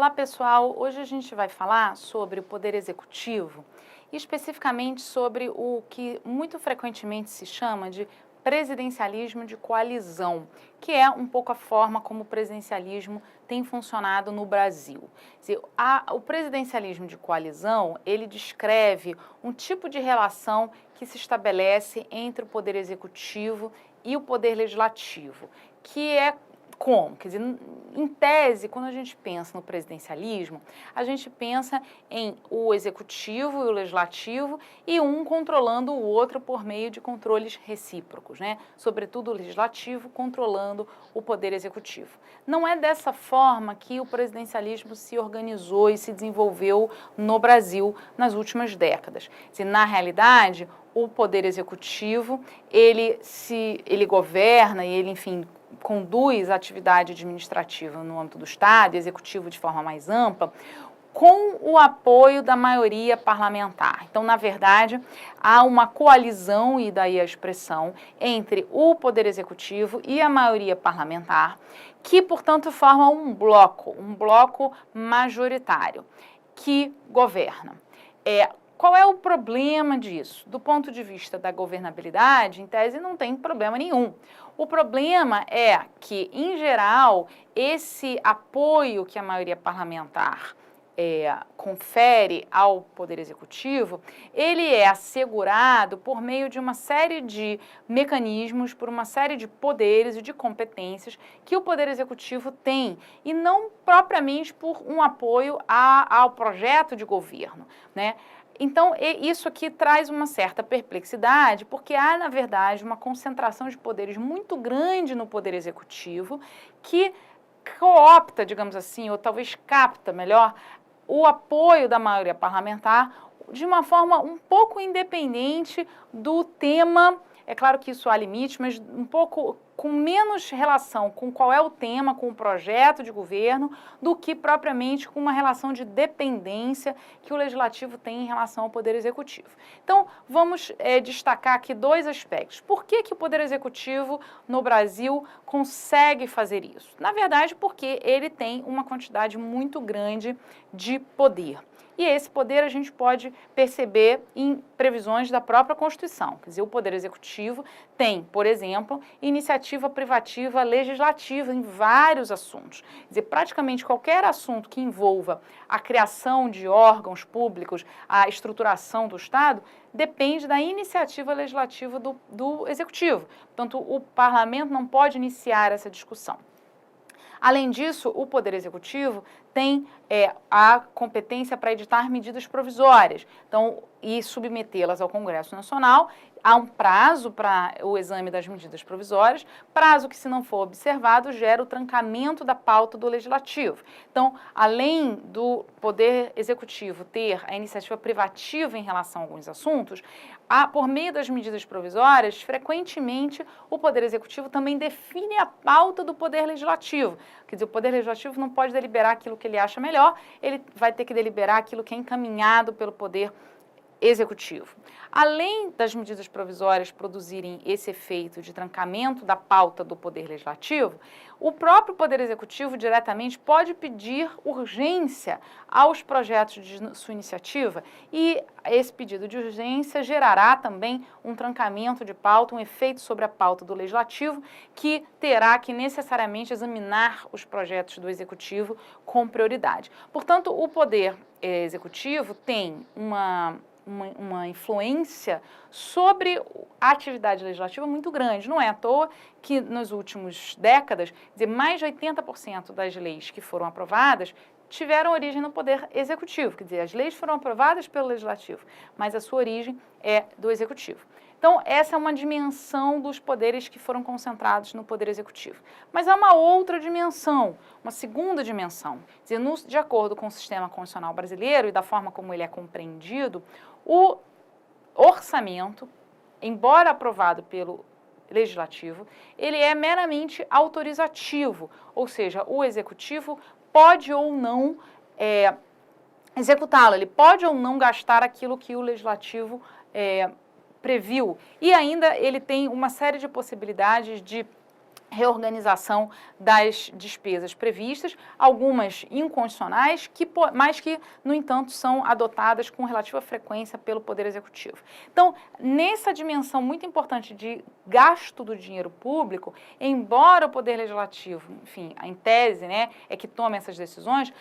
Olá pessoal, hoje a gente vai falar sobre o Poder Executivo e especificamente sobre o que muito frequentemente se chama de presidencialismo de coalizão, que é um pouco a forma como o presidencialismo tem funcionado no Brasil. Quer dizer, o presidencialismo de coalizão, ele descreve um tipo de relação que se estabelece entre o Poder Executivo e o Poder Legislativo, que é como? Quer dizer, em tese, quando a gente pensa no presidencialismo, a gente pensa em o executivo e o legislativo e um controlando o outro por meio de controles recíprocos, né? Sobretudo o legislativo controlando o poder executivo. Não é dessa forma que o presidencialismo se organizou e se desenvolveu no Brasil nas últimas décadas. Quer dizer, na realidade, o poder executivo, ele governa e ele, enfim, conduz a atividade administrativa no âmbito do Estado, executivo de forma mais ampla, com o apoio da maioria parlamentar. Então, na verdade, há uma coalizão, e daí a expressão, entre o Poder Executivo e a maioria parlamentar, que, portanto, forma um bloco majoritário, que governa. Qual é o problema disso? Do ponto de vista da governabilidade, em tese, não tem problema nenhum. O problema é que, em geral, esse apoio que a maioria parlamentar confere ao Poder Executivo, ele é assegurado por meio de uma série de mecanismos, por uma série de poderes e de competências que o Poder Executivo tem, e não propriamente por um apoio ao projeto de governo, né? Então, isso aqui traz uma certa perplexidade, porque há, na verdade, uma concentração de poderes muito grande no Poder Executivo que coopta, digamos assim, ou talvez capta melhor, o apoio da maioria parlamentar de uma forma um pouco independente do tema. É claro que isso há limite, mas um pouco com menos relação com qual é o tema, com o projeto de governo, do que propriamente com uma relação de dependência que o Legislativo tem em relação ao Poder Executivo. Então, vamos destacar aqui dois aspectos. Por que o Poder Executivo no Brasil consegue fazer isso? Na verdade, porque ele tem uma quantidade muito grande de poder. E esse poder a gente pode perceber em previsões da própria Constituição. Quer dizer, o Poder Executivo tem, por exemplo, iniciativa privativa legislativa em vários assuntos. Quer dizer, praticamente qualquer assunto que envolva a criação de órgãos públicos, a estruturação do Estado, depende da iniciativa legislativa do Executivo. Portanto, o Parlamento não pode iniciar essa discussão. Além disso, o Poder Executivo tem a competência para editar medidas provisórias, então, e submetê-las ao Congresso Nacional. Há um prazo para o exame das medidas provisórias, prazo que, se não for observado, gera o trancamento da pauta do Legislativo. Então, além do Poder Executivo ter a iniciativa privativa em relação a alguns assuntos, por meio das medidas provisórias, frequentemente o Poder Executivo também define a pauta do Poder Legislativo. Quer dizer, o Poder Legislativo não pode deliberar aquilo que ele acha melhor, ele vai ter que deliberar aquilo que é encaminhado pelo Poder Executivo. Além das medidas provisórias produzirem esse efeito de trancamento da pauta do Poder Legislativo, o próprio Poder Executivo diretamente pode pedir urgência aos projetos de sua iniciativa, e esse pedido de urgência gerará também um trancamento de pauta, um efeito sobre a pauta do Legislativo, que terá que necessariamente examinar os projetos do Executivo com prioridade. Portanto, o Poder Executivo tem uma influência sobre a atividade legislativa muito grande. Não é à toa que, nas últimas décadas, mais de 80% das leis que foram aprovadas tiveram origem no Poder Executivo. Quer dizer, as leis foram aprovadas pelo Legislativo, mas a sua origem é do Executivo. Então, essa é uma dimensão dos poderes que foram concentrados no Poder Executivo. Mas há uma outra dimensão, uma segunda dimensão. Quer dizer, de acordo com o sistema constitucional brasileiro e da forma como ele é compreendido, o orçamento, embora aprovado pelo Legislativo, ele é meramente autorizativo, ou seja, o Executivo pode ou não executá-lo, ele pode ou não gastar aquilo que o Legislativo previu, e ainda ele tem uma série de possibilidades de reorganização das despesas previstas, algumas inconstitucionais, mas que, no entanto, são adotadas com relativa frequência pelo Poder Executivo. Então, nessa dimensão muito importante de gasto do dinheiro público, embora o Poder Legislativo, enfim, em tese, né, é que tome essas decisões,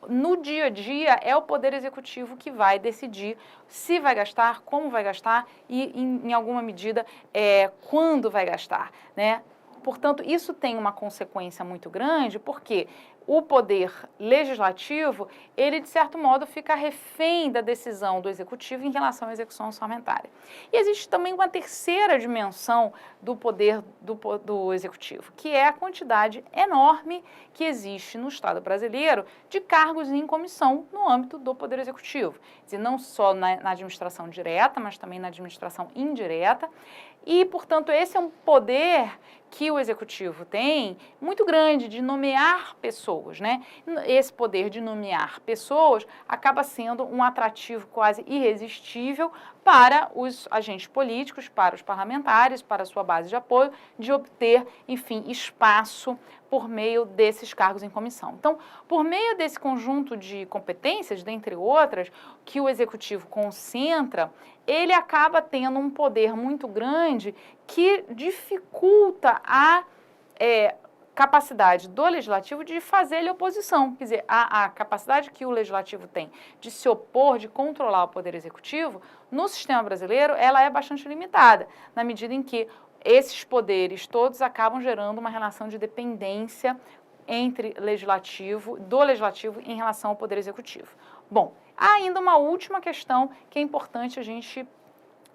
no dia a dia é o Poder Executivo que vai decidir se vai gastar, como vai gastar e, em alguma medida, quando vai gastar, né? Portanto, isso tem uma consequência muito grande, porque o poder legislativo, ele, de certo modo, fica refém da decisão do executivo em relação à execução orçamentária. E existe também uma terceira dimensão do poder do executivo, que é a quantidade enorme que existe no Estado brasileiro de cargos em comissão no âmbito do poder executivo. Quer dizer, não só na administração direta, mas também na administração indireta. E, portanto, esse é um poder que o executivo tem muito grande de nomear pessoas, né? Esse poder de nomear pessoas acaba sendo um atrativo quase irresistível para os agentes políticos, para os parlamentares, para a sua base de apoio, de obter, enfim, espaço por meio desses cargos em comissão. Então, por meio desse conjunto de competências, dentre outras, que o executivo concentra, ele acaba tendo um poder muito grande que dificulta a capacidade do legislativo de fazer-lhe oposição. Quer dizer, a capacidade que o legislativo tem de se opor, de controlar o poder executivo, no sistema brasileiro, ela é bastante limitada, na medida em que esses poderes todos acabam gerando uma relação de dependência entre do legislativo em relação ao poder executivo. Bom, há ainda uma última questão que é importante a gente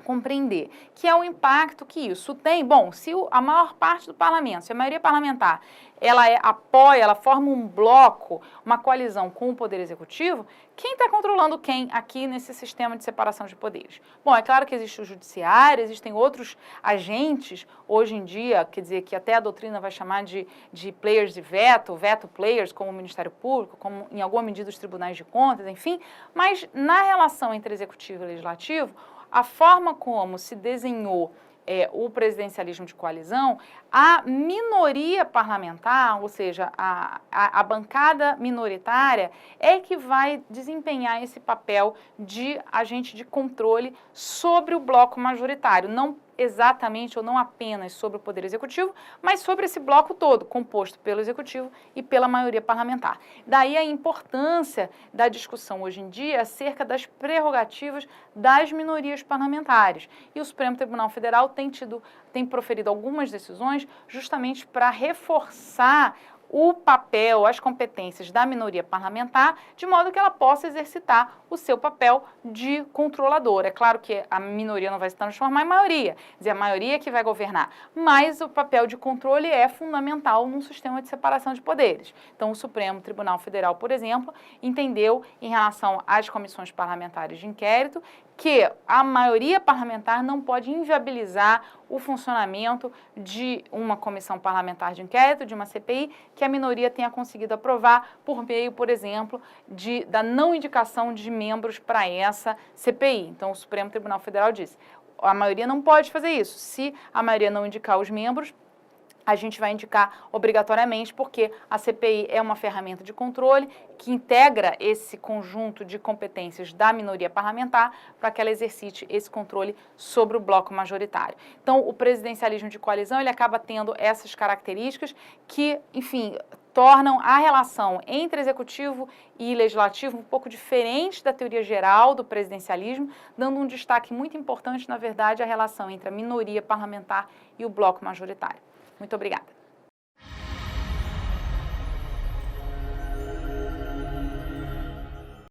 compreender, que é o impacto que isso tem. Bom, se a maior parte do parlamento, se a maioria parlamentar, ela apoia, ela forma um bloco, uma coalizão com o Poder Executivo, quem está controlando quem aqui nesse sistema de separação de poderes? Bom, é claro que existe o judiciário, existem outros agentes, hoje em dia, quer dizer, que até a doutrina vai chamar de players de veto players, como o Ministério Público, como em alguma medida os tribunais de contas, enfim, mas na relação entre Executivo e Legislativo, a forma como se desenhou o presidencialismo de coalizão, a minoria parlamentar, ou seja, a bancada minoritária, é que vai desempenhar esse papel de agente de controle sobre o bloco majoritário, não exatamente ou não apenas sobre o Poder Executivo, mas sobre esse bloco todo, composto pelo Executivo e pela maioria parlamentar. Daí a importância da discussão hoje em dia acerca das prerrogativas das minorias parlamentares. E o Supremo Tribunal Federal tem proferido algumas decisões justamente para reforçar o papel, as competências da minoria parlamentar, de modo que ela possa exercitar o seu papel de controladora. É claro que a minoria não vai se transformar em maioria, quer dizer, a maioria que vai governar, mas o papel de controle é fundamental num sistema de separação de poderes. Então, o Supremo Tribunal Federal, por exemplo, entendeu, em relação às comissões parlamentares de inquérito, que a maioria parlamentar não pode inviabilizar o funcionamento de uma comissão parlamentar de inquérito, de uma CPI, que a minoria tenha conseguido aprovar por meio, por exemplo, da não indicação de membros para essa CPI. Então, o Supremo Tribunal Federal disse, a maioria não pode fazer isso. Se a maioria não indicar os membros, a gente vai indicar obrigatoriamente, porque a CPI é uma ferramenta de controle que integra esse conjunto de competências da minoria parlamentar para que ela exercite esse controle sobre o bloco majoritário. Então, o presidencialismo de coalizão, ele acaba tendo essas características que, enfim, tornam a relação entre executivo e legislativo um pouco diferente da teoria geral do presidencialismo, dando um destaque muito importante, na verdade, à relação entre a minoria parlamentar e o bloco majoritário. Muito obrigada.